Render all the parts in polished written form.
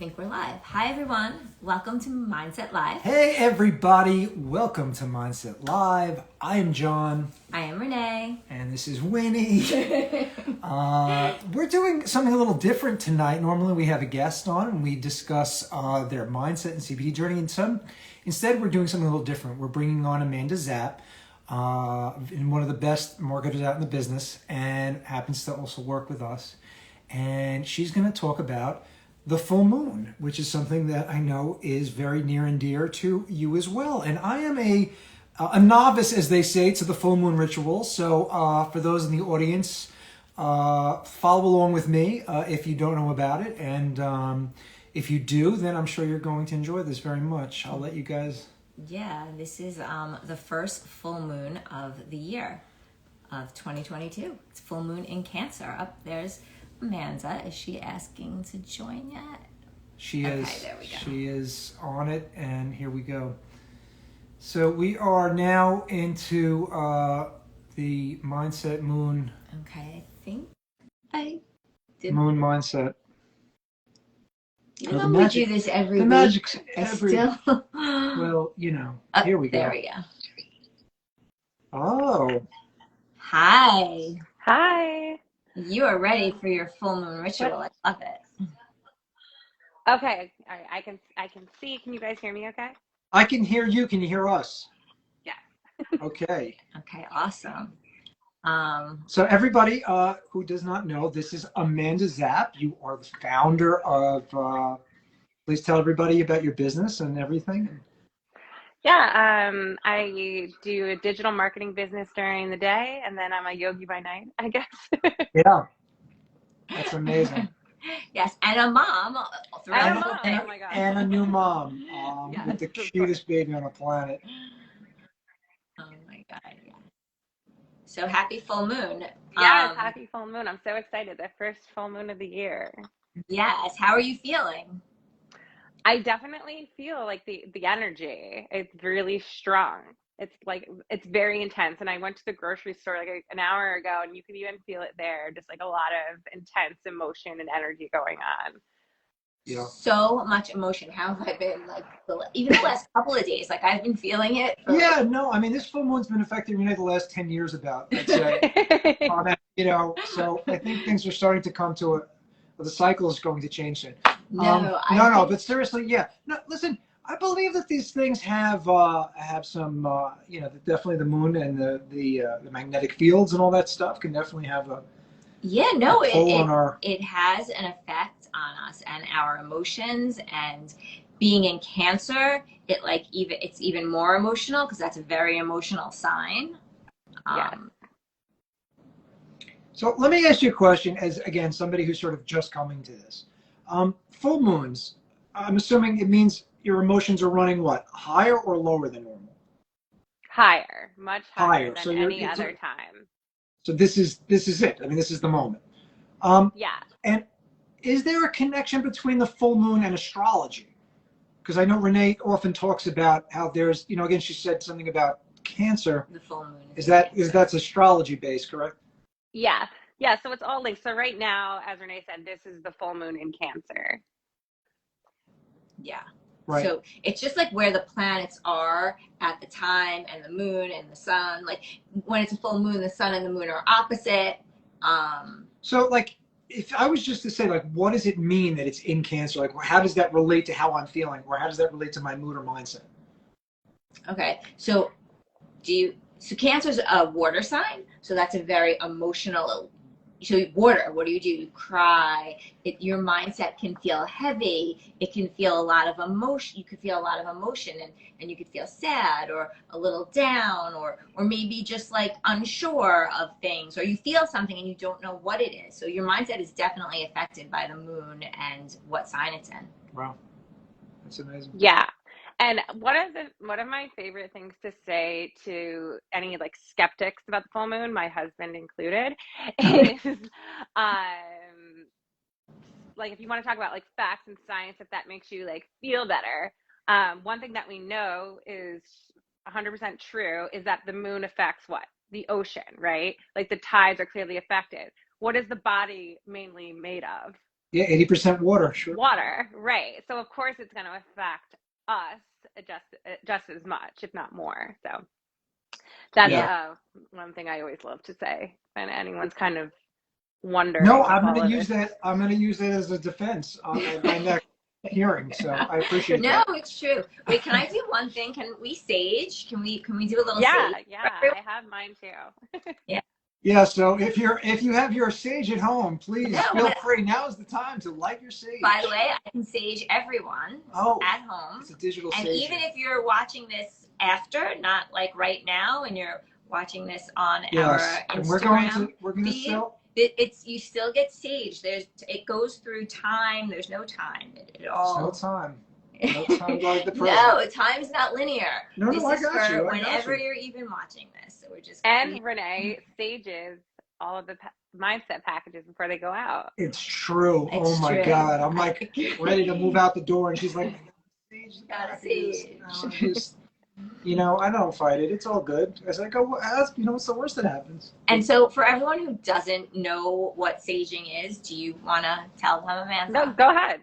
think we're live. Hi, everyone. Welcome to Mindset Live. Hey, everybody. Welcome to Mindset Live. I am John. I am Renee. And this is Winnie. We're doing something a little different tonight. Normally we have a guest on and we discuss their mindset and CBD journey. Instead, we're doing something a little different. We're bringing on Amanda Zapp, one of the best marketers out in the business, and happens to also work with us. And she's going to talk about the full moon, which is something that I know is very near and dear to you as well. And I am a novice, as they say, to the full moon ritual. So for those in the audience, follow along with me if you don't know about it. And if you do, then I'm sure you're going to enjoy this very much. I'll let you guys. Yeah, this is the first full moon of the year of 2022. It's full moon in Cancer. Up there's Amanda. Is she asking to join yet? She is. Okay, there we go. She is on it, and here we go. So we are now into the mindset moon. Okay, I think I did. Moon mindset. You know, we do this every week. Magic's Still. Well, you know. Oh, here we go. There we go. Oh. Hi. Hi. You are ready for your full moon ritual. What? I love it. Okay. All right. I can see. Can you guys hear me okay? I can hear you. Can you hear us? Yeah. Okay. Okay, awesome. So everybody who does not know, this is Amanda Zapp. You are the founder of, please tell everybody about your business and everything. Yeah. I do a digital marketing business during the day, and then I'm a yogi by night, I guess. Yeah. That's amazing. Yes, and a mom. And a mom. Oh my God. And a new mom Yeah. with the cutest baby on the planet. Oh my God, yeah. So happy full moon. Yes, happy full moon. I'm so excited. The first full moon of the year. Yes, how are you feeling? I definitely feel like the energy. It's really strong. It's very intense. And I went to the grocery store like an hour ago, and you could even feel it there. Just like a lot of intense emotion and energy going on. Yeah. So much emotion. How have I been like even the last couple of days? Like I've been feeling it. Yeah, no, I mean, this full moon's been affecting me the last 10 years about, I'd say. You know, so I think things are starting to come to the cycle is going to change soon. No, but seriously, yeah. No, listen, I believe that these things have some, definitely the moon and the magnetic fields and all that stuff can definitely have a pull on our. It has an effect on us and our emotions, and being in Cancer, it's even more emotional because that's a very emotional sign. Yeah. So let me ask you a question as, again, somebody who's sort of just coming to this. Full moons, I'm assuming it means your emotions are running what? Higher or lower than normal? Higher, much higher So than any other time. So this is it. I mean, this is the moment. Yeah. And is there a connection between the full moon and astrology? Because I know Renee often talks about how there's, again, she said something about Cancer. The full moon is that's astrology based, correct? Yeah. Yeah. So it's all linked. So right now, as Renee said, this is the full moon in Cancer. Yeah. Right. So it's just like where the planets are at the time, and the moon and the sun. Like when it's a full moon, the sun and the moon are opposite. So like, if I was just to say, like, what does it mean that it's in Cancer? Like, how does that relate to how I'm feeling? Or how does that relate to my mood or mindset? Okay. So Cancer's a water sign. So that's a very emotional. So water, what do? You cry. Your mindset can feel heavy. It can feel a lot of emotion. You could feel a lot of emotion, and you could feel sad or a little down, or maybe just like unsure of things, or you feel something and you don't know what it is. So your mindset is definitely affected by the moon and what sign it's in. Wow, that's amazing. Yeah. And one of my favorite things to say to any like skeptics about the full moon, my husband included, is like if you want to talk about like facts and science, if that makes you like feel better, one thing that we know is 100% true is that the moon affects what? The ocean, right? Like the tides are clearly affected. What is the body mainly made of? Yeah, 80% water, sure. water, right? So of course it's going to affect us just as much, if not more. So that's Yeah. one thing I always love to say, and anyone's kind of wondering No, with I'm going all to of use this. that. I'm going to use that as a defense at my next hearing. So I appreciate No, that. it's true. Wait, can I do one thing? Can we sage? Can we do a little Yeah, sage? yeah, I have mine too. Yeah. Yeah. So if you have your sage at home, please No, feel but free. Now is the time to light your sage. by the way, I can sage everyone Oh, at home. it's a digital And sage. even if you're watching this after, not like right now, and you're watching this on Yes, our and Instagram we're going to feed, sell. it's you still get sage. It goes through time. There's no time. It all. No time. No time like the present. No, time's not linear. No, This I is got for you. whenever you're even watching this. So we're just And Renee stages all of the mindset packages before they go out. It's true. It's oh my true. God. I'm like ready to move out the door, and she's like, Gotta sage. just, I don't fight it. It's all good. As I go, what's the worst that happens? And so, for everyone who doesn't know what saging is, do you want to tell them, Amanda? No, go ahead.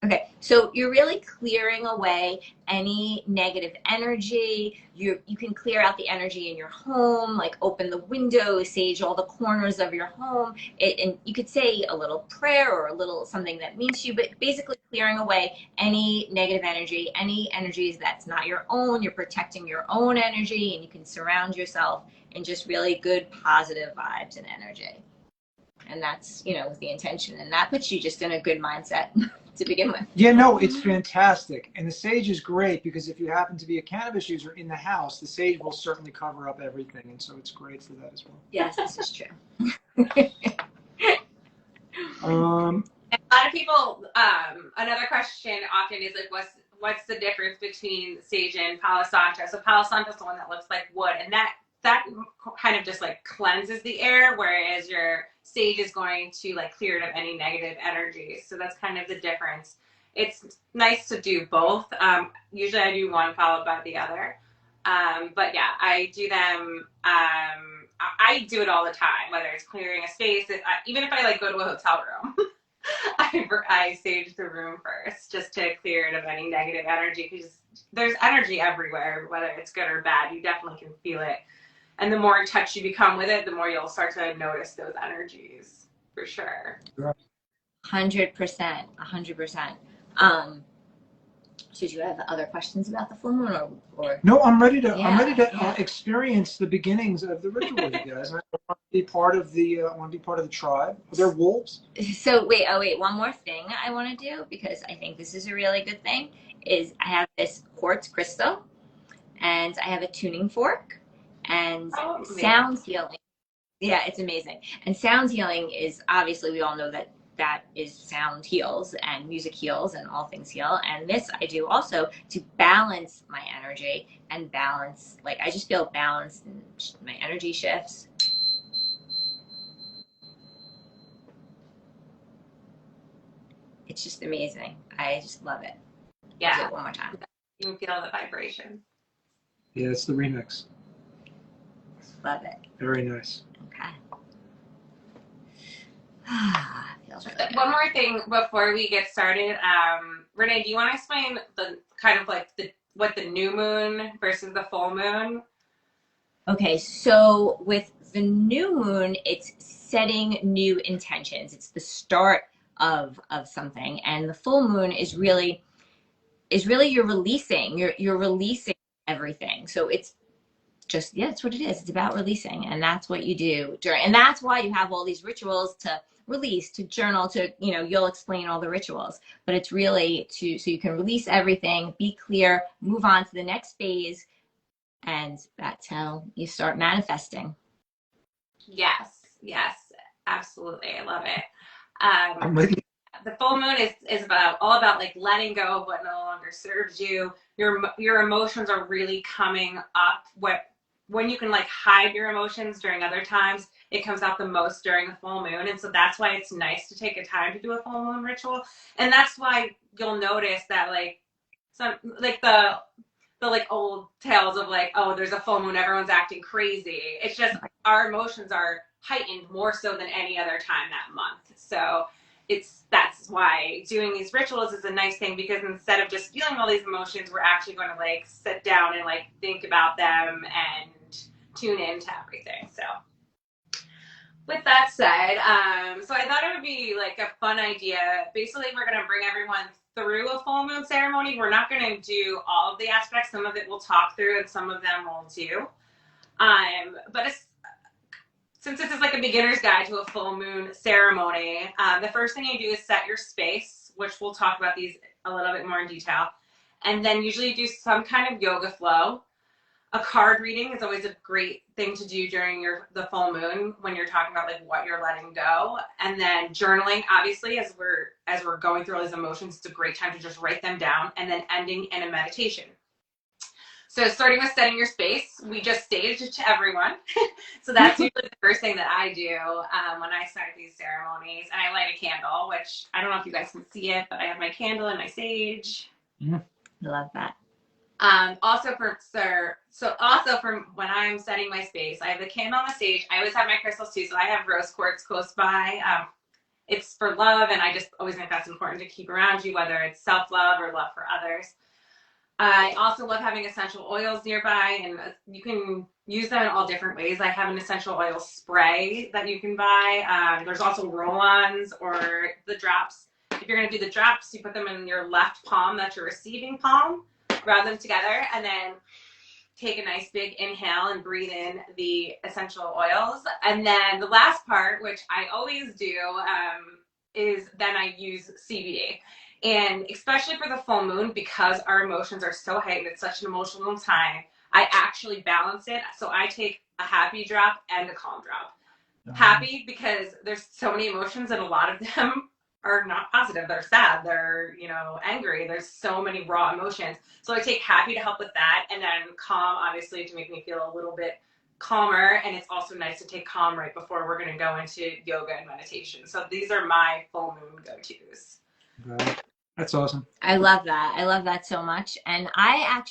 Okay, so you're really clearing away any negative energy. You can clear out the energy in your home, like open the windows, sage all the corners of your home. And you could say a little prayer or a little something that means to you, but basically clearing away any negative energy, any energies that's not your own. You're protecting your own energy, and you can surround yourself in just really good, positive vibes and energy. And that's, with the intention. And that puts you just in a good mindset to begin with. Yeah, no, it's fantastic. And the sage is great because if you happen to be a cannabis user in the house, the sage will certainly cover up everything. And so it's great for that as well. Yes, this is true. A lot of people, another question often is like, what's the difference between sage and Palo Santo? So Palo Santo is the one that looks like wood, and that kind of just like cleanses the air, whereas your sage is going to like clear it of any negative energy. So that's kind of the difference. It's nice to do both. Usually I do one followed by the other. But yeah, I do them. I do it all the time, whether it's clearing a space. Even if I like go to a hotel room, I sage the room first just to clear it of any negative energy, because there's energy everywhere, whether it's good or bad. You definitely can feel it. And the more in touch you become with it, the more you'll start to notice those energies, for sure. 100%. 100%. So do you have other questions about the full moon or? No, I'm ready to experience the beginnings of the ritual, you guys. I want to be part of the tribe. Are there wolves? So wait, one more thing I want to do, because I think this is a really good thing, is I have this quartz crystal and I have a tuning fork and sound healing. Yeah, it's amazing. And sound healing is, obviously, we all know that is sound heals and music heals and all things heal. And this I do also to balance my energy and balance, like I just feel balanced and my energy shifts. It's just amazing. I just love it. Yeah. Do it one more time. You can feel the vibration. Yeah, it's the remix. Love it. Very nice. Okay. Feels really good. One more thing before we get started. Renee, do you want to explain the kind of like what the new moon versus the full moon? Okay, so with the new moon, it's setting new intentions. It's the start of something, and the full moon is really you're releasing. You're releasing everything. So it's just, it's what it is. It's about releasing, and that's what you do during. And that's why you have all these rituals to release, to journal, to you'll explain all the rituals. But it's really so you can release everything, be clear, move on to the next phase. And that's how you start manifesting. Yes, absolutely. I love it. I'm ready. The full moon is all about like letting go of what no longer serves you. Your emotions are really coming up. When you can like hide your emotions during other times, it comes out the most during the full moon. And so that's why it's nice to take a time to do a full moon ritual. And that's why you'll notice that like some like the like old tales of like, oh, there's a full moon, everyone's acting crazy. It's just our emotions are heightened more so than any other time that month. So that's why doing these rituals is a nice thing, because instead of just feeling all these emotions, we're actually going to like sit down and like think about them and tune into everything. So with that said, so I thought it would be like a fun idea. Basically, we're going to bring everyone through a full moon ceremony. We're not going to do all of the aspects. Some of it we'll talk through and some of them we'll do. But since this is like a beginner's guide to a full moon ceremony, the first thing you do is set your space, which we'll talk about these a little bit more in detail. And then usually you do some kind of yoga flow. A card reading is always a great thing to do during the full moon when you're talking about like what you're letting go. And then journaling, obviously, as we're going through all these emotions, it's a great time to just write them down, and then ending in a meditation. So starting with setting your space, we just staged to everyone. So that's usually the first thing that I do when I start these ceremonies. And I light a candle, which I don't know if you guys can see it, but I have my candle and my sage. Love that. Also for when I'm setting my space, I have the candle on the stage. I always have my crystals too, so I have rose quartz close by. It's for love, and I just always think that's important to keep around you, whether it's self-love or love for others. I also love having essential oils nearby, and you can use them in all different ways. I have an essential oil spray that you can buy. There's also roll-ons or the drops. If you're going to do the drops, you put them in your left palm, that's your receiving palm. Rub them together, and then take a nice big inhale and breathe in the essential oils. And then the last part, which I always do, is then I use CBD. And especially for the full moon, because our emotions are so heightened, it's such an emotional time, I actually balance it. So I take a happy drop and a calm drop. Happy because there's so many emotions, and a lot of them are not positive. They're sad, they're, angry. There's so many raw emotions. So I take happy to help with that, and then calm, obviously, to make me feel a little bit calmer. And it's also nice to take calm right before we're going to go into yoga and meditation. So these are my full moon go-tos. That's awesome. I love that. I love that so much. And I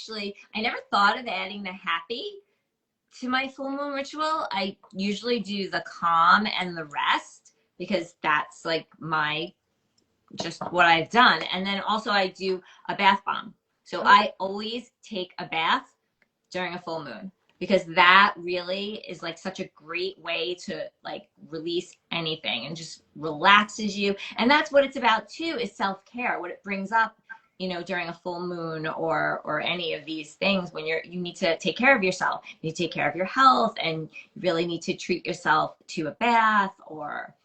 never thought of adding the happy to my full moon ritual. I usually do the calm and the rest, because that's like just what I've done. And then also I do a bath bomb. So I always take a bath during a full moon, because that really is like such a great way to like release anything and just relaxes you. And that's what it's about too, is self-care. What it brings up, during a full moon or any of these things, when you need to take care of yourself, you need to take care of your health, and you really need to treat yourself to a bath, or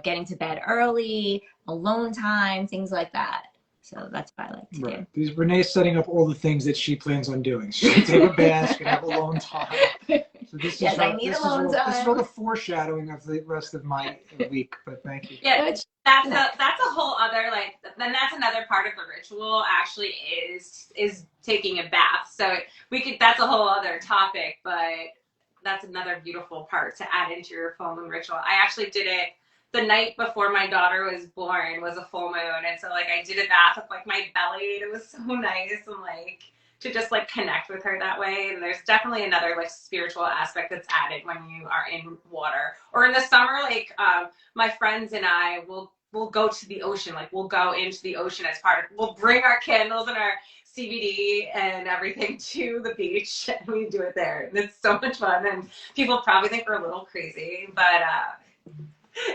getting to bed early, alone time, things like that. So that's what I like to do. These Renee's setting up all the things that she plans on doing. She can take a bath, she can have alone time. So this is I need alone time. This is all the foreshadowing of the rest of my week, but thank you. Yeah, that's a whole other, then that's another part of the ritual actually is taking a bath. So that's a whole other topic, but that's another beautiful part to add into your full moon ritual. I actually did it the night before my daughter was born, was a full moon. And so I did a bath with my belly, and it was so nice, and to just connect with her that way. And there's definitely another spiritual aspect that's added when you are in water. Or in the summer, my friends and I will go to the ocean. We'll go into the ocean we'll bring our candles and our CBD and everything to the beach, and we do it there. And it's so much fun, and people probably think we're a little crazy, but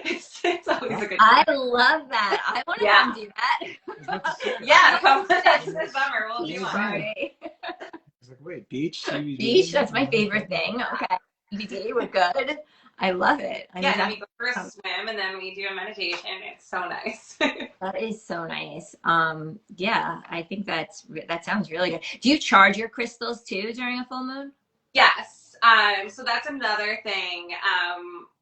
it's always a good time. I love that. I want to come do that. Yeah, come this summer. We'll do one. It's wait, beach, CBD? Beach, that's my favorite thing. Okay, CBD, we're good. I love it. And we go for a swim, and then we do a meditation. It's so nice. That is so nice. Yeah, I think that sounds really good. Do you charge your crystals too during a full moon? Yes. So that's another thing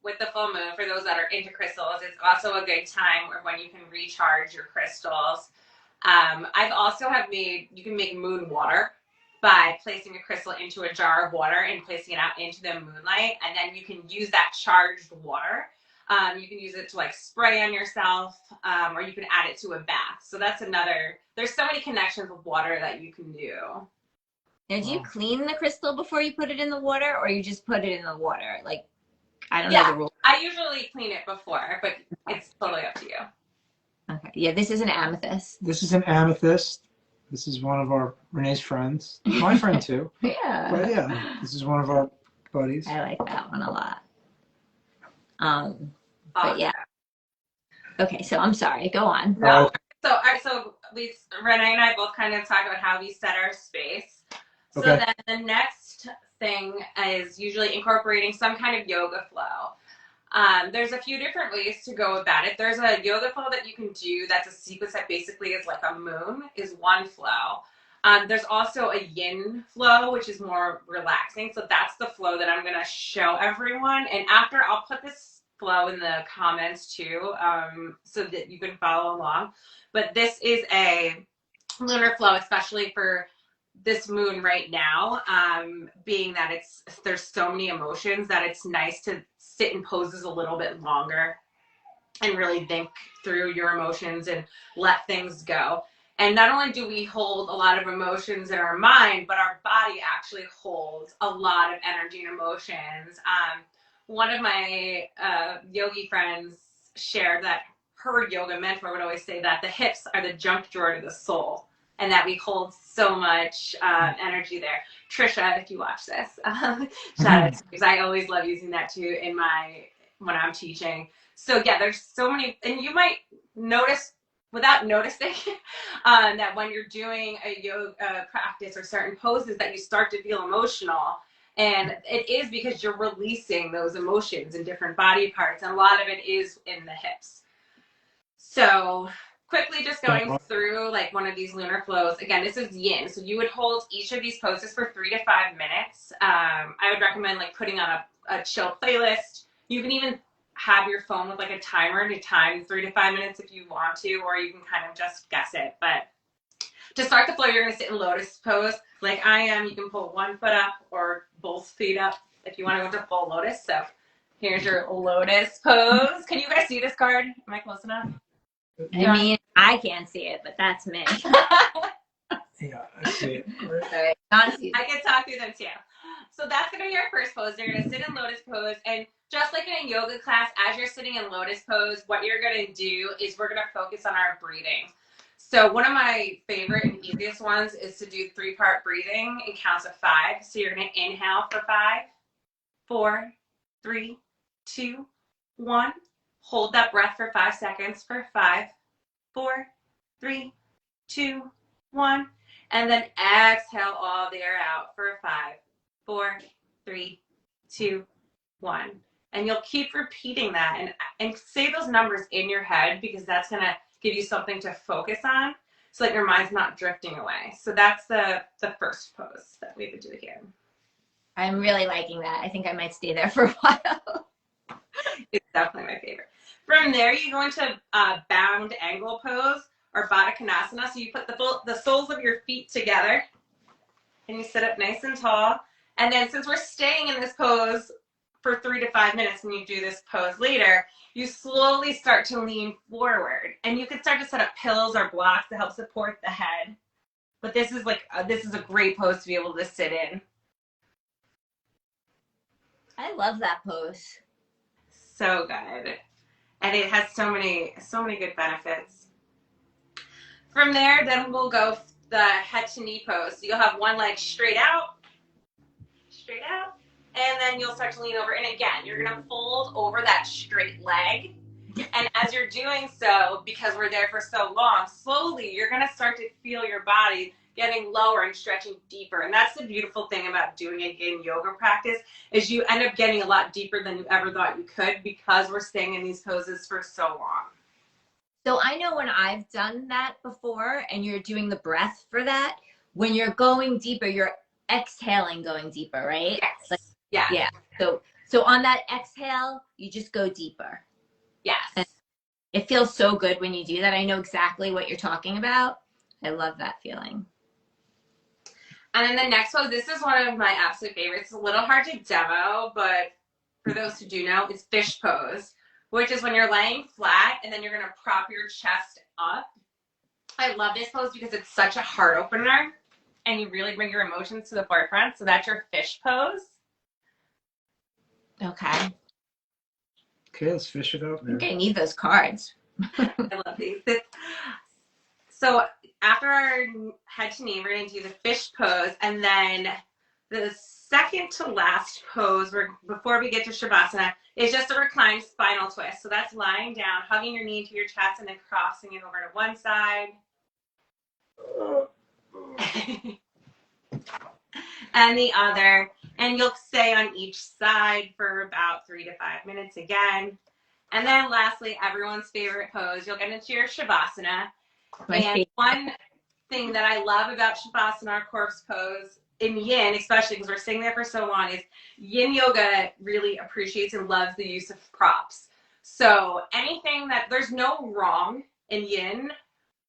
with the full moon. For those that are into crystals, it's also a good time when you can recharge your crystals. I've also you can make moon water by placing a crystal into a jar of water and placing it out into the moonlight, and then you can use that charged water. You can use it to spray on yourself, or you can add it to a bath. So that's there's so many connections with water that you can do. Now, do you clean the crystal before you put it in the water, or you just put it in the water? I don't know the rules. I usually clean it before, but it's totally up to you. Okay. Yeah, this is an amethyst. This is an amethyst. This is one of our Renee's friends. My friend too. Yeah. But yeah, this is one of our buddies. I like that one a lot. But Awesome. yeah. Okay, so I'm sorry. Go on. No. So Renee and I both kind of talk about how we set our space. So Okay. then the next thing is usually incorporating some kind of yoga flow. There's a few different ways to go about it. There's a yoga flow that you can do that's a sequence that basically is like a moon, is one flow. There's also a yin flow, which is more relaxing. So that's the flow that I'm going to show everyone. And after, I'll put this flow in the comments too, so that you can follow along. But this is a lunar flow, especially for this moon right now, being that there's so many emotions that it's nice to sit in poses a little bit longer and really think through your emotions and let things go. And not only do we hold a lot of emotions in our mind, but our body actually holds a lot of energy and emotions. One of my yogi friends shared that her yoga mentor would always say that the hips are the junk drawer to the soul, and that we hold so much energy there. Trisha, if you watch this, shout out to you. I always love using that too when I'm teaching. So yeah, there's so many, and you might notice without noticing that when you're doing a yoga practice or certain poses that you start to feel emotional. And it is because you're releasing those emotions in different body parts, and a lot of it is in the hips. So quickly just going through like one of these lunar flows. Again, this is yin. So you would hold each of these poses for 3 to 5 minutes. I would recommend like putting on a chill playlist. You can even have your phone with like a timer to time 3 to 5 minutes if you want to, or you can kind of just guess it. But to start the flow, you're going to sit in lotus pose like I am. You can pull one foot up or both feet up if you want to go to full lotus. So here's your lotus pose. Can you guys see this card? Am I close enough? I mean, I can't see it, but that's me. Yeah, I see it. Right. I can talk through them too. So that's going to be our first pose. You're going to sit in lotus pose. And just like in a yoga class, as you're sitting in lotus pose, what you're going to do is we're going to focus on our breathing. So one of my favorite and easiest ones is to do 3-part breathing in counts of 5. So you're going to inhale for 5, 4, 3, 2, 1. Hold that breath for 5 seconds for 5, 4, 3, 2, 1. And then exhale all the air out for 5, 4, 3, 2, 1. And you'll keep repeating that and say those numbers in your head, because that's going to give you something to focus on so that your mind's not drifting away. So that's the first pose that we would do here. I'm really liking that. I think I might stay there for a while. It's definitely my favorite. From there, you go into bound angle pose or Baddha Konasana. So you put the soles of your feet together and you sit up nice and tall. And then since we're staying in this pose for 3 to 5 minutes, when you do this pose later, you slowly start to lean forward. And you can start to set up pillows or blocks to help support the head. But this is a great pose to be able to sit in. I love that pose. So good. And it has so many good benefits. From there, then we'll go the head to knee pose. So you'll have one leg straight out, and then you'll start to lean over. And again, you're going to fold over that straight leg. And as you're doing so, because we're there for so long, slowly you're going to start to feel your body getting lower and stretching deeper. And that's the beautiful thing about doing a yin yoga practice, is you end up getting a lot deeper than you ever thought you could, because we're staying in these poses for so long. So I know when I've done that before, and you're doing the breath for that, when you're going deeper, you're exhaling going deeper, right? Yes. Like, yeah. Yeah. So on that exhale, you just go deeper. Yes. And it feels so good when you do that. I know exactly what you're talking about. I love that feeling. And then the next pose, this is one of my absolute favorites. It's a little hard to demo, but for those who do know, it's fish pose, which is when you're laying flat and then you're going to prop your chest up. I love this pose because it's such a heart opener and you really bring your emotions to the forefront. So that's your fish pose. Okay. Okay, let's fish it up I there. think I need those cards. I love these. So after our head to knee, we're going to do the fish pose, and then the second to last pose, before we get to Shavasana, is just a reclined spinal twist. So that's lying down, hugging your knee to your chest, and then crossing it over to one side. And the other. And you'll stay on each side for about 3 to 5 minutes again. And then lastly, everyone's favorite pose, you'll get into your Shavasana. And one thing that I love about Shavasana, or corpse pose, in yin, especially because we're sitting there for so long, is yin yoga really appreciates and loves the use of props. So anything that, there's no wrong in yin,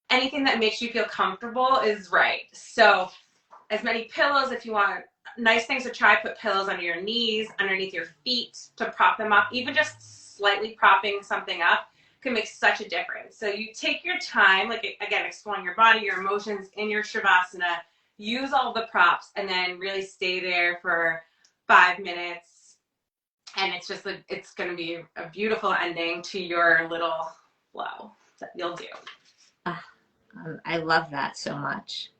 anything that makes you feel comfortable is right. So as many pillows, if you want nice things to try, put pillows under your knees, underneath your feet to prop them up. Even just slightly propping something up can make such a difference. So you take your time, like again, exploring your body, your emotions in your Shavasana, use all the props, and then really stay there for 5 minutes. And it's just, it's going to be a beautiful ending to your little flow that you'll do. I love that so much.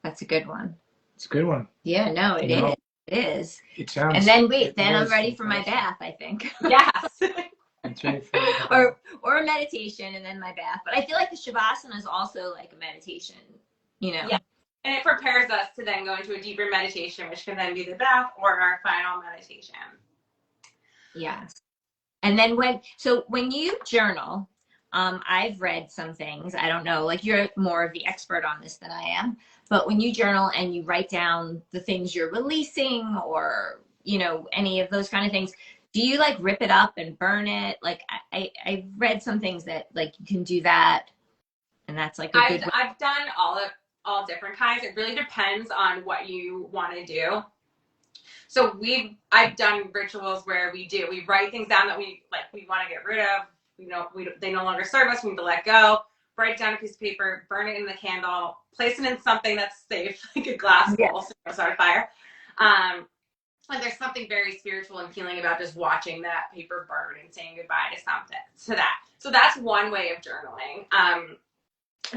That's a good one. It's a good one. Yeah, no, it is. It is. It sounds. And then then I'm ready for my bath, I think. Yes. or a meditation and then my bath. But I feel like the Shavasana is also like a meditation, you know. Yeah. And it prepares us to then go into a deeper meditation, which can then be the bath or our final meditation. Yes. And then when you journal, I've read some things, I don't know, like you're more of the expert on this than I am, but when you journal and you write down the things you're releasing or, you know, any of those kind of things, do you like rip it up and burn it? Like I've read some things that like you can do that, and that's like a good way. I've done all different kinds. It really depends on what you want to do. So I've done rituals where we write things down that we want to get rid of. You know, they no longer serve us. We need to let go. Write down a piece of paper, burn it in the candle, place it in something that's safe, like a glass bowl, so you don't start a fire. And there's something very spiritual and healing about just watching that paper burn and saying goodbye to that. So that's one way of journaling.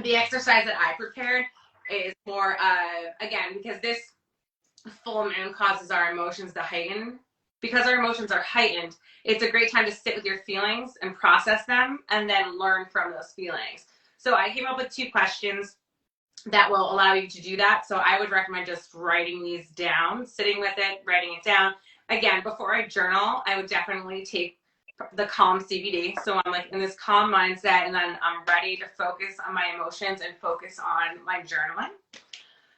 The exercise that I prepared is more, again, because this full moon causes our emotions to heighten. Because our emotions are heightened, it's a great time to sit with your feelings and process them and then learn from those feelings. So I came up with 2 questions that will allow you to do that. So I would recommend just writing these down, sitting with it, writing it down. Again, before I journal, I would definitely take the calm CBD. So I'm like in this calm mindset, and then I'm ready to focus on my emotions and focus on my journaling.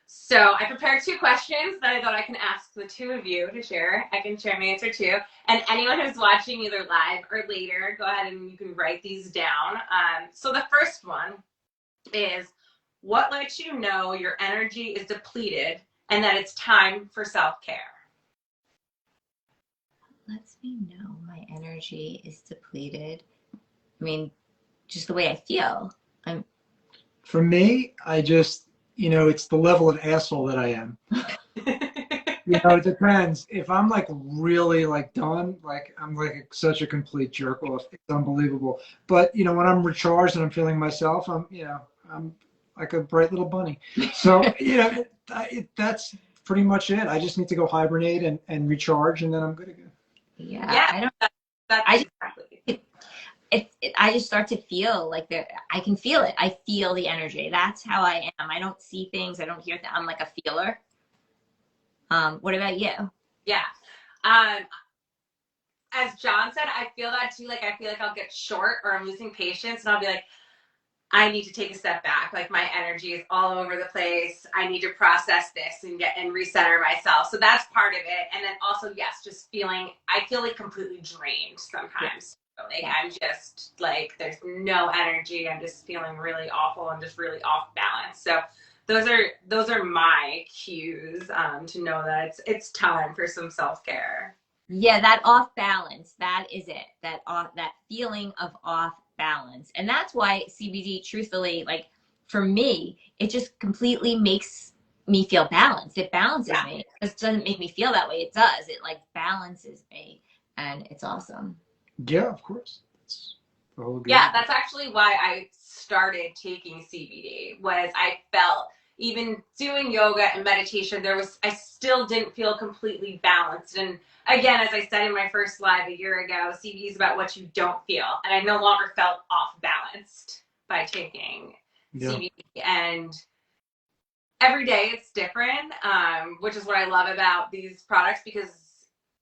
So I prepared 2 questions that I thought I can ask the 2 of you to share. I can share my answer too. And anyone who's watching either live or later, go ahead and you can write these down. So the first one is, what lets you know your energy is depleted and that it's time for self-care? Lets me know my energy is depleted. I mean, just the way I feel. For me, I just, you know, it's the level of asshole that I am. You know, it depends. If I'm like really like done, like I'm like such a complete jerk off. It's unbelievable. But you know, when I'm recharged and I'm feeling myself, I'm like a bright little bunny. So you know, that's pretty much it. I just need to go hibernate and recharge, and then I'm good again. Yeah. I don't. I just start to feel like I can feel it. I feel the energy. That's how I am. I don't see things. I don't hear things. I'm like a feeler. What about you? Yeah. As John said, I feel that too. Like, I feel like I'll get short or I'm losing patience, and I'll be like, I need to take a step back. Like, my energy is all over the place. I need to process this and recenter myself. So that's part of it. And then also, yes, just I feel like completely drained sometimes. Like, I'm just like, there's no energy. I'm just feeling really awful and just really off balance. So those are my cues to know that it's time for some self-care. Yeah, that off balance, that is it. That feeling of off balance. And that's why CBD, truthfully, like for me, it just completely makes me feel balanced. It balances me. It doesn't make me feel that way. It does. It like balances me, and it's awesome. Yeah, of course. the whole good. Yeah, that's actually why I started taking CBD. Was I felt even doing yoga and meditation, I still didn't feel completely balanced. And again, as I said in my first live a year ago, CBD is about what you don't feel, and I no longer felt off balanced by taking CBD. And every day it's different, which is what I love about these products, because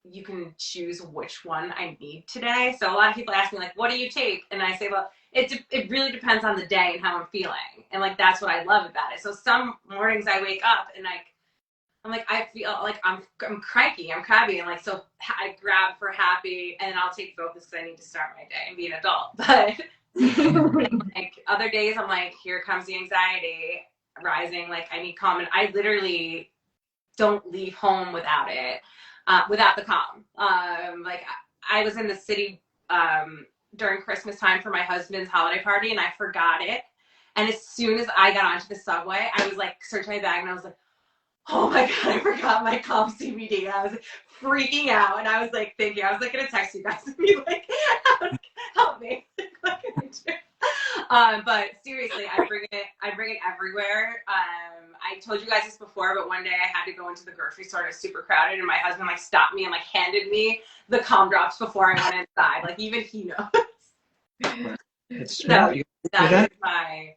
you can choose which one I need today. So a lot of people ask me, like, what do you take? And I say, well, it really depends on the day and how I'm feeling. And like, that's what I love about it. So some mornings I wake up and I'm like, I feel like I'm cranky, I'm crabby. And like, so I grab for happy, and then I'll take focus because I need to start my day and be an adult. But like other days I'm like, here comes the anxiety rising. Like I need calm. And I literally don't leave home without it. Without the calm. Like I was in the city during Christmas time for my husband's holiday party, and I forgot it. And as soon as I got onto the subway, I was like searching my bag, and I was like, oh my God, I forgot my calm CBD. I was like, freaking out, and I was like thinking, I was like gonna text you guys and be like, help me. What can I do? But seriously, I bring it everywhere. I told you guys this before, but one day I had to go into the grocery store. It was super crowded, and my husband like stopped me and like handed me the calm drops before I went inside. Like even he knows. It's So smart. that is my.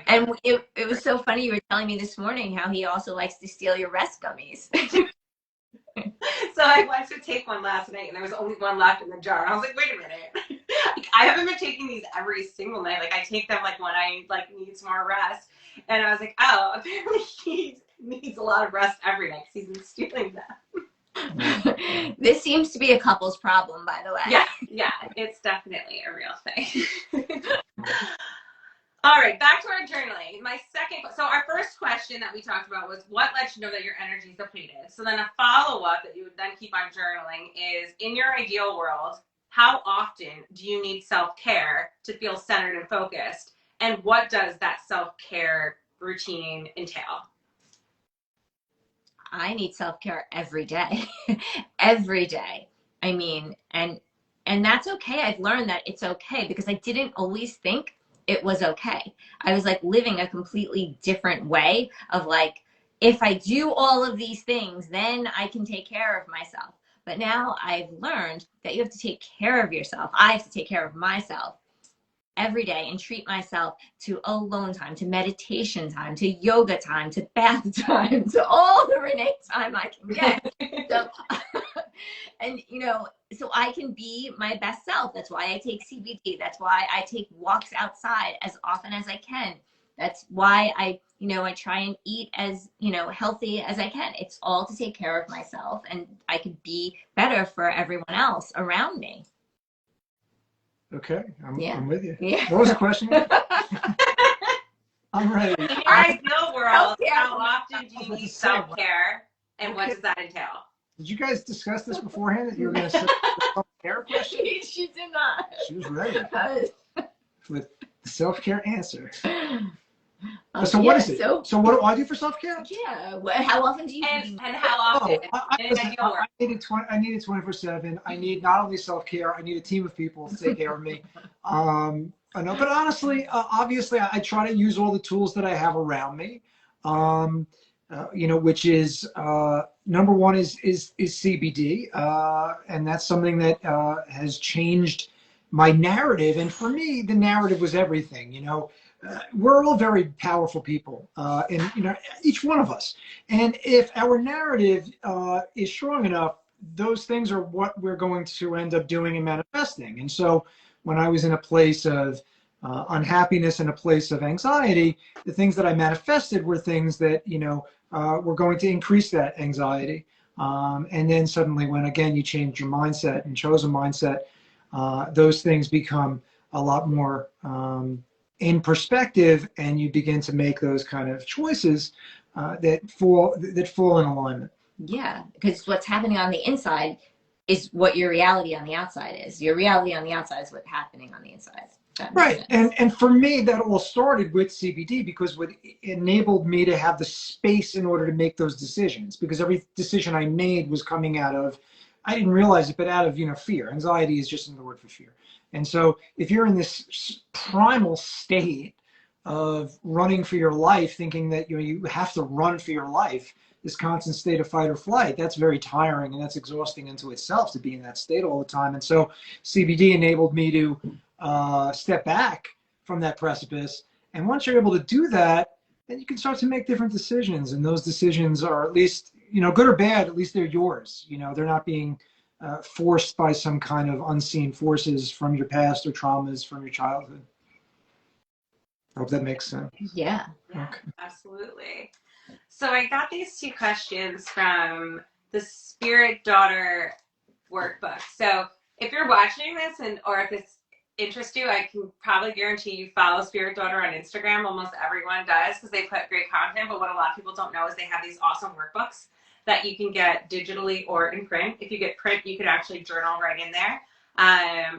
And it was so funny. You were telling me this morning how he also likes to steal your rest gummies. So I went to take one last night, and there was only one left in the jar. I was like, wait a minute. Like, I haven't been taking these every single night. Like I take them like when I like need some more rest. And I was like, oh, apparently he needs a lot of rest every night because he's been stealing them. This seems to be a couple's problem, by the way. Yeah, it's definitely a real thing. All right, back to our journaling. So our first question that we talked about was, what lets you know that your energy is depleted? So then a follow-up that you would then keep on journaling is, in your ideal world, how often do you need self-care to feel centered and focused? And what does that self-care routine entail? I need self-care every day. Every day. I mean, and that's okay. I've learned that it's okay, because I didn't always think it was okay. I was like living a completely different way of like, if I do all of these things, then I can take care of myself. But now I've learned that you have to take care of yourself. I have to take care of myself every day and treat myself to alone time, to meditation time, to yoga time, to bath time, to all the Renee time I can get. So, and you know, so I can be my best self. That's why I take CBD. That's why I take walks outside as often as I can. That's why I try and eat as, healthy as I can. It's all to take care of myself, and I could be better for everyone else around me. Okay, Yeah. I'm with you. Yeah. What was the question? I'm ready. In your ideal world, Self-care. how often do you need self-care, and what does that entail? Did you guys discuss this beforehand, that you were going to set the self-care question? She did not. She was ready with the self-care answer. So what is it? So what do I do for self-care? Yeah. How often do you? And how often? I need it 24/7. I need not only self-care, I need a team of people to take care of me. I know, but honestly, obviously, I try to use all the tools that I have around me. Which is number one is CBD, and that's something that has changed my narrative. And for me, the narrative was everything. We're all very powerful people, and each one of us. And if our narrative is strong enough, those things are what we're going to end up doing and manifesting. And so, when I was in a place of unhappiness and a place of anxiety, the things that I manifested were things that were going to increase that anxiety. And then suddenly, when again you change your mindset and chose a mindset, those things become a lot more in perspective, and you begin to make those kind of choices that fall in alignment. Yeah, because what's happening on the inside is what your reality on the outside is. Your reality on the outside is what's happening on the inside. Right. And for me, that all started with CBD, because what enabled me to have the space in order to make those decisions, because every decision I made was coming out of I didn't realize it, but out of, fear. Anxiety is just another word for fear. And so if you're in this primal state of running for your life, thinking that you have to run for your life, this constant state of fight or flight, that's very tiring and that's exhausting into itself to be in that state all the time. And so CBD enabled me to step back from that precipice. And once you're able to do that, then you can start to make different decisions. And those decisions are at least, good or bad, at least they're yours. They're not being forced by some kind of unseen forces from your past or traumas from your childhood. I hope that makes sense. Yeah. Yeah, okay. Absolutely. So I got these two questions from the Spirit Daughter workbook. So if you're watching this or if it's interests you, I can probably guarantee you follow Spirit Daughter on Instagram. Almost everyone does because they put great content. But what a lot of people don't know is they have these awesome workbooks that you can get digitally or in print. If you get print, you could actually journal right in there.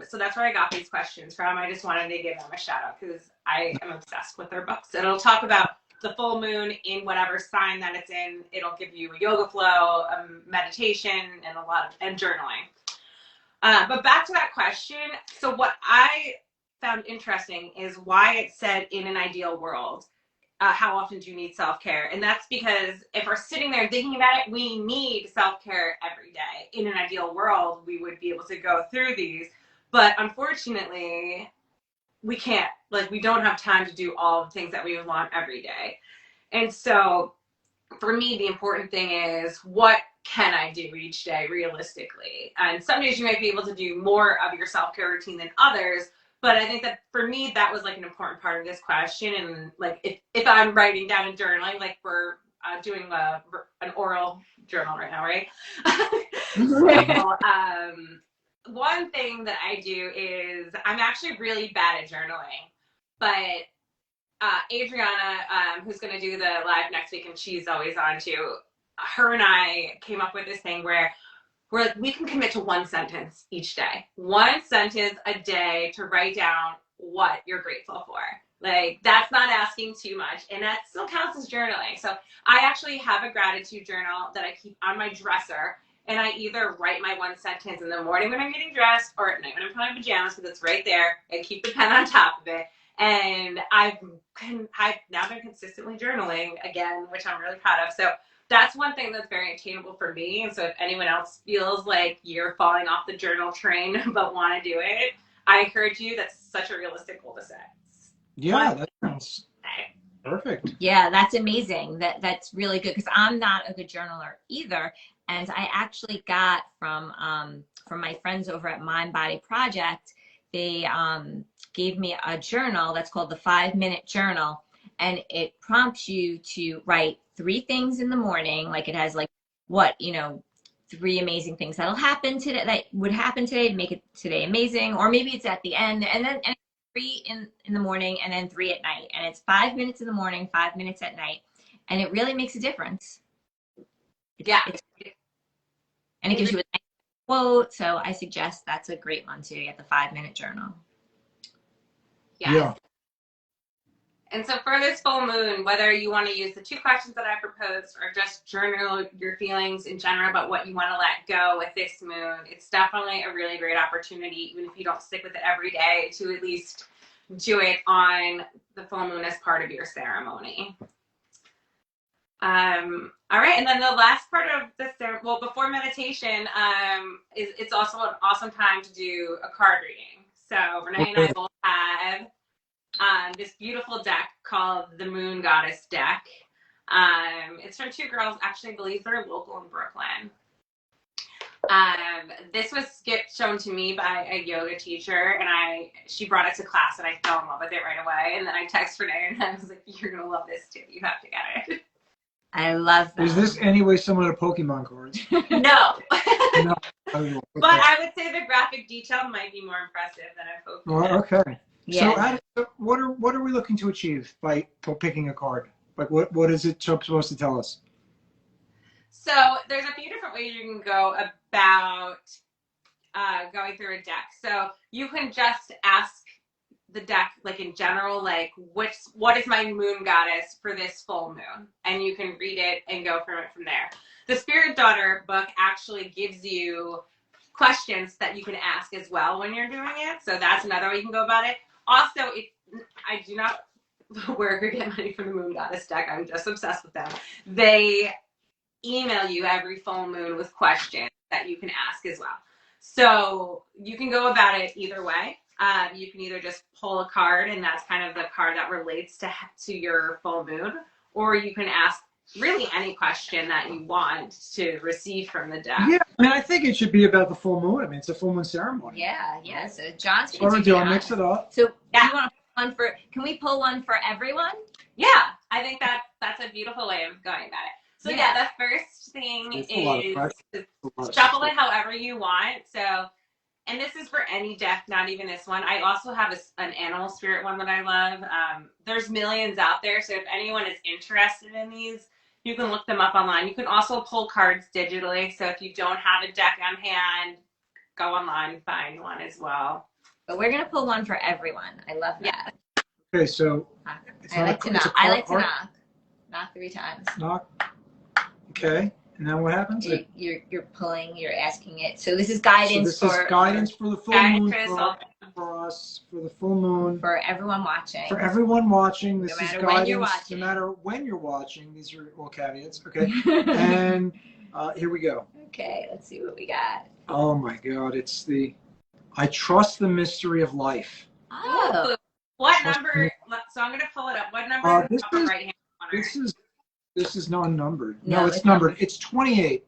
So that's where I got these questions from. I just wanted to give them a shout out because I am obsessed with their books. It'll talk about the full moon in whatever sign that it's in. It'll give you a yoga flow, a meditation, and journaling. But back to that question. So what I found interesting is why it said in an ideal world, how often do you need self-care? And that's because if we're sitting there thinking about it, we need self-care every day. In an ideal world, we would be able to go through these. But unfortunately, we can't. We don't have time to do all the things that we would want every day. And so for me, the important thing is what can I do each day realistically? And some days you might be able to do more of your self-care routine than others. But I think that for me, that was an important part of this question. And if I'm writing down and journaling, we're doing an oral journal right now, right? So, one thing that I do is I'm actually really bad at journaling, but Adriana, who's going to do the live next week, and she's always on too, her and I came up with this thing where we can commit to one sentence each day. One sentence a day to write down what you're grateful for. That's not asking too much, and that still counts as journaling. So I actually have a gratitude journal that I keep on my dresser, and I either write my one sentence in the morning when I'm getting dressed or at night when I'm putting on my pajamas because it's right there. I keep the pen on top of it. And I've now been consistently journaling again, which I'm really proud of. So that's one thing that's very attainable for me. And so if anyone else feels like you're falling off the journal train but want to do it, I encourage you. That's such a realistic goal to set. Yeah, that sounds perfect. Yeah, that's amazing. That's really good because I'm not a good journaler either. And I actually got from my friends over at Mind Body Project, they gave me a journal that's called the 5-minute journal, and it prompts you to write 3 things in the morning. It has 3 amazing things that would happen today to make it today amazing, or maybe it's at the end, and then 3 in the morning and then 3 at night, and it's 5 minutes in the morning, 5 minutes at night, and it really makes a difference. And it gives you a nice quote, so I suggest that's a great one too. You get the 5-minute journal. Yeah. And so for this full moon, whether you want to use the 2 questions that I proposed or just journal your feelings in general about what you want to let go with this moon, it's definitely a really great opportunity, even if you don't stick with it every day, to at least do it on the full moon as part of your ceremony. All right, and then the last part of this, before meditation, it's also an awesome time to do a card reading. So Renee and I both have this beautiful deck called the Moon Goddess deck. It's from 2 girls, actually I believe they're local in Brooklyn. This was shown to me by a yoga teacher, and she brought it to class, and I fell in love with it right away. And then I texted Renee, and I was like, "You're gonna love this too. You have to get it." I love that. Is this anyway similar to Pokemon cards? No. No. Okay. But I would say the graphic detail might be more impressive than a Pokemon. Well, okay. Yeah. So what are we looking to achieve by picking a card? What is it supposed to tell us? So there's a few different ways you can go about going through a deck. So you can just ask the deck, in general, what is my moon goddess for this full moon? And you can read it and go from there. The Spirit Daughter book actually gives you questions that you can ask as well when you're doing it. So that's another way you can go about it. Also, I do not work or get money from the Moon Goddess deck. I'm just obsessed with them. They email you every full moon with questions that you can ask as well. So you can go about it either way. You can either just pull a card, and that's kind of the card that relates to your full moon, or you can ask really any question that you want to receive from the deck. Yeah, I mean, I think it should be about the full moon. I mean, it's a full moon ceremony. Yeah. So John's What do I do? I'll mix it up. So yeah. You want to pull one for? Can we pull one for everyone? Yeah, I think that's a beautiful way of going about it. So yeah, the first thing is to shuffle it however you want. So, and this is for any deck, not even this one. I also have an animal spirit one that I love. There's millions out there, so if anyone is interested in these, you can look them up online. You can also pull cards digitally. So if you don't have a deck on hand, go online and find one as well. But we're gonna pull one for everyone. I love that. Okay, so I like to knock. I like to knock. Knock 3 times. Knock. Okay, and then what happens? You're pulling. You're asking it. So this is guidance. So this is guidance for the full moon for us, for the full moon, for everyone watching. For everyone watching, this is guidance. No matter when you're watching. These are all caveats. Okay, and here we go. Okay, let's see what we got. Oh my God, it's the I trust the mystery of life. Oh. What number? So I'm going to pull it up. What number is the right hand corner? This is non-numbered. No, it's numbered. It's 28.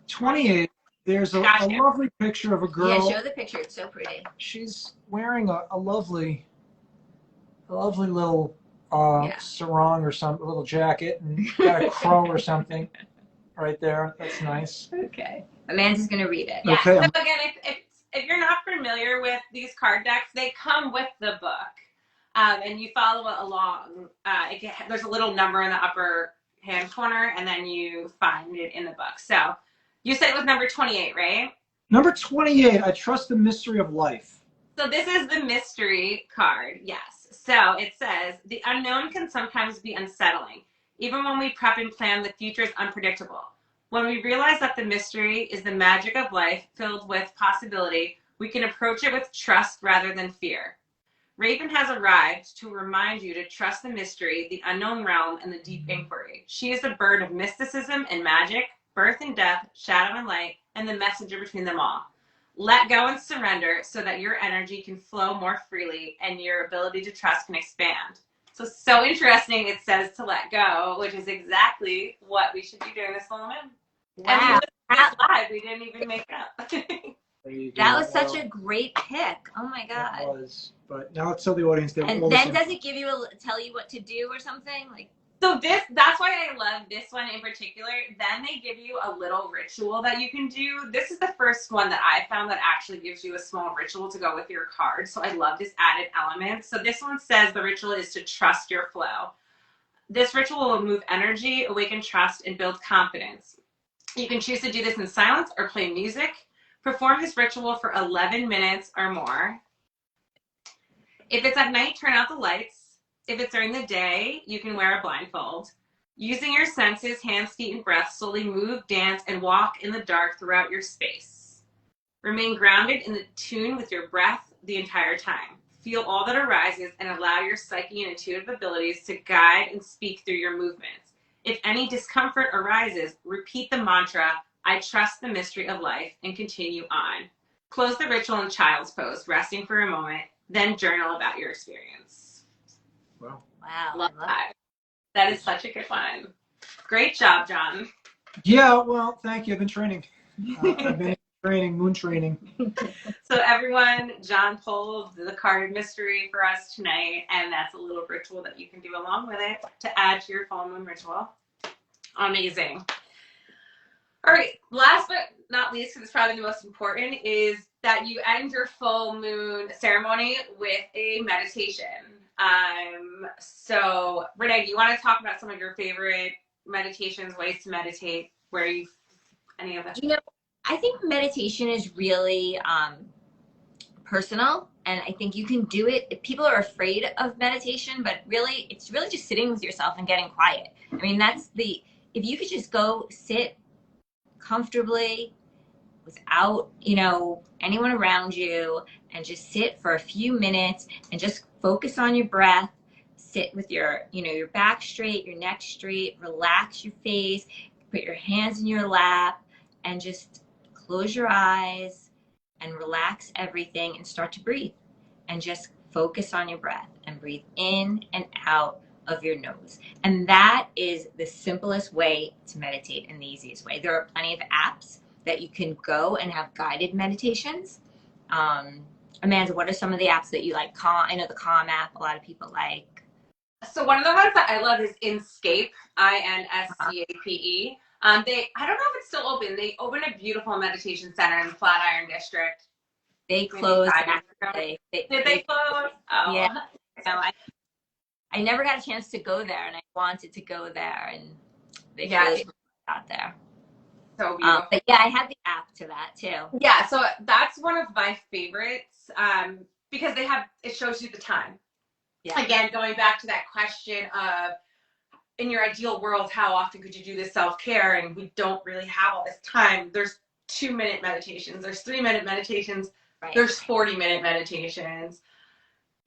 28. There's a lovely picture of a girl. Yeah, show the picture. It's so pretty. She's wearing a lovely little sarong or some little jacket, and got a crow or something right there. That's nice. Okay. Amanda's going to read it. Yeah. Okay. So again, if you're not familiar with these card decks, they come with the book. And you follow it along. There's a little number in the upper hand corner, and then you find it in the book. So you said it was number 28, right? Number 28, I trust the mystery of life. So this is the mystery card, yes. So it says, the unknown can sometimes be unsettling. Even when we prep and plan, the future is unpredictable. When we realize that the mystery is the magic of life filled with possibility, we can approach it with trust rather than fear. Raven has arrived to remind you to trust the mystery, the unknown realm, and the deep inquiry. She is the bird of mysticism and magic, birth and death, shadow and light, and the messenger between them all. Let go and surrender so that your energy can flow more freely and your ability to trust can expand. So interesting, it says to let go, which is exactly what we should be doing this full moon. Wow. And live. We didn't even make it up. That was such a great pick. Oh my God. It was. But now let's tell the audience. And then does it give you tell you what to do or something? So that's why I love this one in particular. Then they give you a little ritual that you can do. This is the first one that I found that actually gives you a small ritual to go with your card. So I love this added element. So this one says the ritual is to trust your flow. This ritual will move energy, awaken trust, and build confidence. You can choose to do this in silence or play music. Perform this ritual for 11 minutes or more. If it's at night, turn out the lights. If it's during the day, you can wear a blindfold. Using your senses, hands, feet, and breath, slowly move, dance, and walk in the dark throughout your space. Remain grounded in the tune with your breath the entire time. Feel all that arises and allow your psyche and intuitive abilities to guide and speak through your movements. If any discomfort arises, repeat the mantra, I trust the mystery of life, and continue on. Close the ritual in child's pose, resting for a moment, then journal about your experience. Wow. Love that. That is such a good one. Great job, John. Yeah, well, thank you. I've been training. Moon training. So everyone, John pulled the card mystery for us tonight, and that's a little ritual that you can do along with it to add to your full moon ritual. Amazing. All right, last but not least, because it's probably the most important, is that you end your full moon ceremony with a meditation. So Renee, do you want to talk about some of your favorite meditations, ways to meditate, any of that? I think meditation is really personal, and I think you can do it. People are afraid of meditation, but really, it's really just sitting with yourself and getting quiet. I mean, if you could just go sit comfortably without, you know, anyone around you, and just sit for a few minutes and just focus on your breath. Sit with your, you know, your back straight, your neck straight, relax your face, put your hands in your lap, and just close your eyes and relax everything and start to breathe. And just focus on your breath and breathe in and out of your nose. And that is the simplest way to meditate and the easiest way. There are plenty of apps that you can go and have guided meditations. Amanda, what are some of the apps that you like? Calm, I know the Calm app, a lot of people like. So one of the ones that I love is Inscape, Inscape. I don't know if it's still open. They opened a beautiful meditation center in the Flatiron District. They closed. Did they close? Oh. Yeah. So I never got a chance to go there, and I wanted to go there, and they closed out there. So beautiful. But yeah, I had the app to that too. Yeah, so that's one of my favorites because it shows you the time. Yeah. Again, going back to that question of, in your ideal world, how often could you do this self-care? And we don't really have all this time. There's 2-minute meditations. There's 3-minute meditations. Right. There's 40-minute meditations.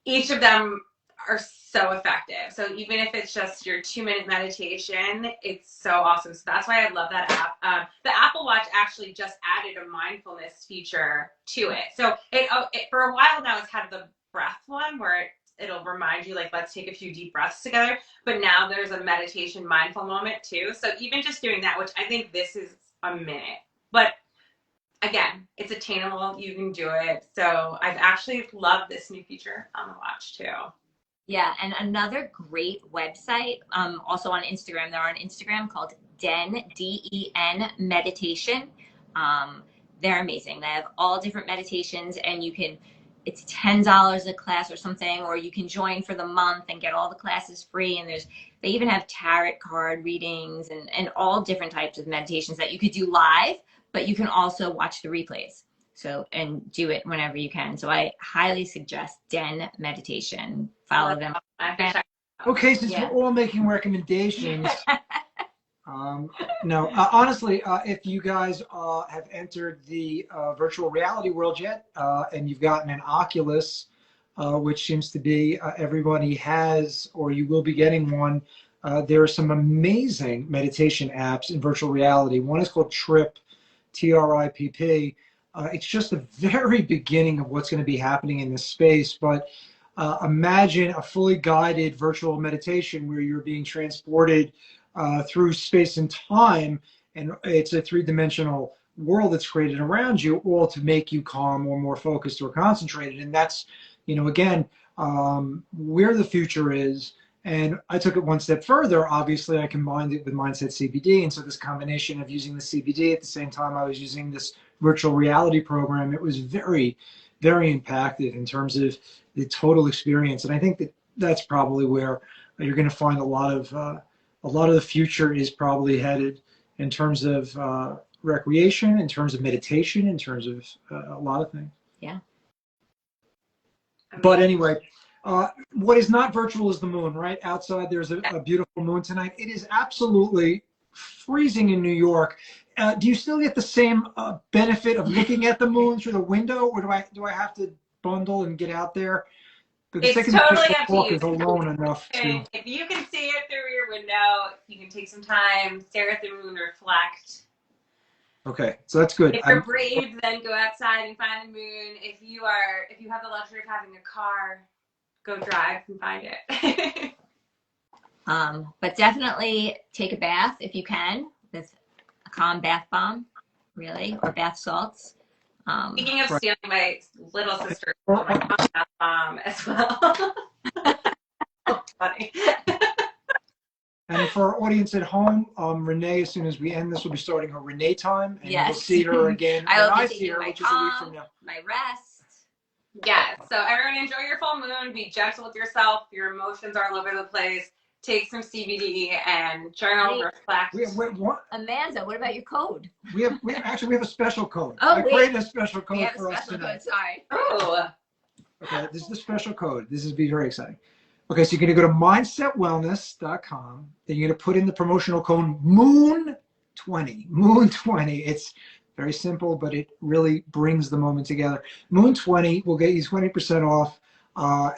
Each of them are so effective. So even if it's just your 2-minute meditation, it's so awesome. So that's why I love that app. The Apple Watch actually just added a mindfulness feature to it. So it for a while now it's had the breath one where it'll remind you, like, let's take a few deep breaths together. But now there's a meditation mindful moment too. So even just doing that, which I think this is a minute, but again, it's attainable. You can do it. So I've actually loved this new feature on the watch too. Yeah, and another great website, also on Instagram. They're on Instagram called Den, D-E-N Meditation. They're amazing. They have all different meditations, and it's $10 a class or something, or you can join for the month and get all the classes free. And they even have tarot card readings and all different types of meditations that you could do live, but you can also watch the replays. So, and do it whenever you can. So I highly suggest Den Meditation. Follow them. Okay, since we're all making recommendations, no, honestly, if you guys have entered the virtual reality world yet, and you've gotten an Oculus, which seems to be everybody has, or you will be getting one, there are some amazing meditation apps in virtual reality. One is called Trip, T-R-I-P-P. It's just the very beginning of what's going to be happening in this space, but imagine a fully guided virtual meditation where you're being transported through space and time, and it's a three-dimensional world that's created around you, all to make you calm or more focused or concentrated. And that's, again, where the future is. And I took it one step further. Obviously, I combined it with Mindset CBD. And so this combination of using the CBD at the same time I was using this virtual reality program, it was very, very impactful in terms of the total experience. And I think that that's probably where you're going to find a lot of the future is probably headed in terms of recreation, in terms of meditation, in terms of a lot of things. Yeah. But anyway, what is not virtual is the moon, right? Outside, there's a beautiful moon tonight. It is absolutely freezing in New York. Do you still get the same benefit of looking at the moon through the window, or do I have to bundle and get out there? Because it's totally up to you. Is alone enough to... If you can see it through your window, you can take some time, stare at the moon, reflect. Okay, so that's good. If you're brave, then go outside and find the moon. If you have the luxury of having a car, go drive and find it. But definitely take a bath if you can with a calm bath bomb, really, or bath salts. Speaking of stealing, my little sister stole my bath bomb as well. So funny. And for our audience at home, Renee, as soon as we end this, will be starting her Renee time, and we'll see her again. I will be see her, my which is a week from now. My rest. Yes. So everyone, enjoy your full moon. Be gentle with yourself. Your emotions are all over the place. Take some CBD and journal, reflect. Amanda, what about your code? We have a special code. Oh, I created a special code for us tonight. Code, sorry. Oh. Okay, this is the special code. This is be very exciting. Okay, so you're going to go to mindsetwellness.com. Then you're going to put in the promotional code MOON20. MOON20. It's Very simple, but it really brings the moment together. Moon 20 will get you 20% off,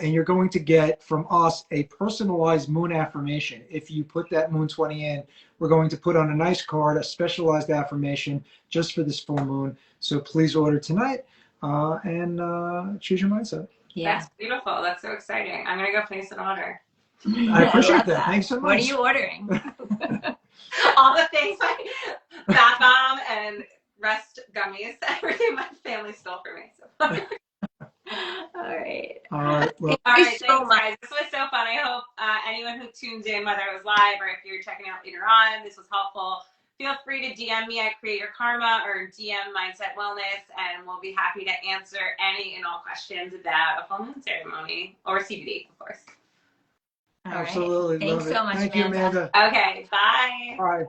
and you're going to get from us a personalized moon affirmation. If you put that Moon 20 in, we're going to put on a nice card, a specialized affirmation just for this full moon. So please order tonight and choose your mindset. Yeah. That's beautiful. That's so exciting. I'm going to go place an order. I appreciate love that. Thanks so much. What are you ordering? All the things like bath bomb and rest gummies, everything my family stole from me. So. All right. All right. Well, All right, Thanks so thanks, guys. This was so fun. I hope anyone who tunes in, whether it was live or if you're checking out later on, this was helpful. Feel free to DM me at Create Your Karma or DM Mindset Wellness, and we'll be happy to answer any and all questions about a full moon ceremony or CBD, of course. All right. absolutely. Thanks love it. so much, Thank you, Amanda. Okay, bye. All right.